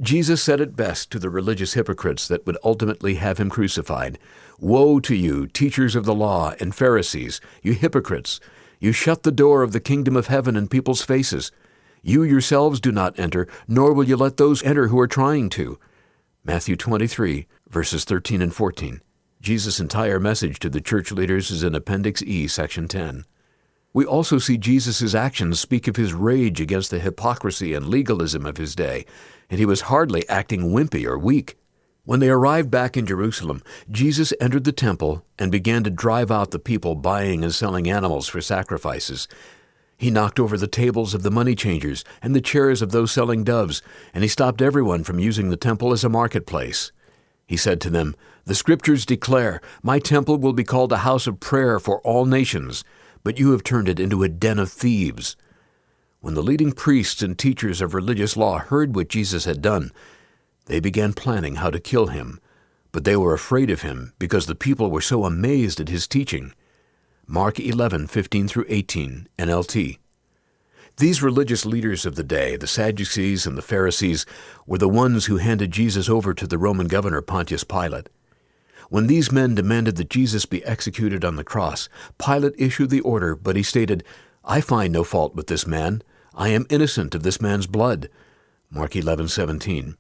Jesus said it best to the religious hypocrites that would ultimately have him crucified. "Woe to you, teachers of the law and Pharisees, you hypocrites! You shut the door of the kingdom of heaven in people's faces. You yourselves do not enter, nor will you let those enter who are trying to." Matthew 23, verses 13 and 14. Jesus' entire message to the church leaders is in Appendix E, Section 10. We also see Jesus' actions speak of his rage against the hypocrisy and legalism of his day, and he was hardly acting wimpy or weak. When they arrived back in Jerusalem, Jesus entered the temple and began to drive out the people buying and selling animals for sacrifices. He knocked over the tables of the money changers and the chairs of those selling doves, and he stopped everyone from using the temple as a marketplace. He said to them, "The Scriptures declare, 'My temple will be called a house of prayer for all nations,' but you have turned it into a den of thieves." When the leading priests and teachers of religious law heard what Jesus had done, they began planning how to kill him, but they were afraid of him because the people were so amazed at his teaching. Mark 11:15-18, NLT. These religious leaders of the day, the Sadducees and the Pharisees, were the ones who handed Jesus over to the Roman governor Pontius Pilate. When these men demanded that Jesus be executed on the cross, Pilate issued the order, but he stated, "I find no fault with this man. I am innocent of this man's blood." Mark 11:17.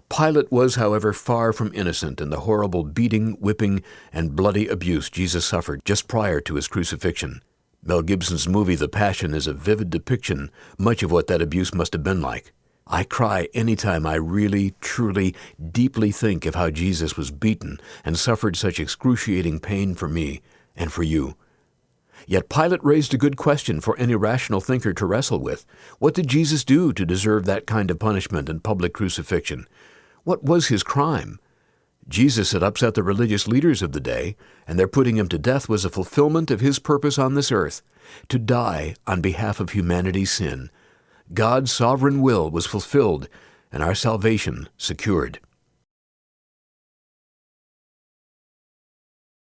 Pilate was, however, far from innocent in the horrible beating, whipping, and bloody abuse Jesus suffered just prior to his crucifixion. Mel Gibson's movie The Passion is a vivid depiction, much of what that abuse must have been like. I cry anytime I really, truly, deeply think of how Jesus was beaten and suffered such excruciating pain for me and for you. Yet Pilate raised a good question for any rational thinker to wrestle with. What did Jesus do to deserve that kind of punishment and public crucifixion? What was his crime? Jesus had upset the religious leaders of the day, and their putting him to death was a fulfillment of his purpose on this earth, to die on behalf of humanity's sin. God's sovereign will was fulfilled, and our salvation secured.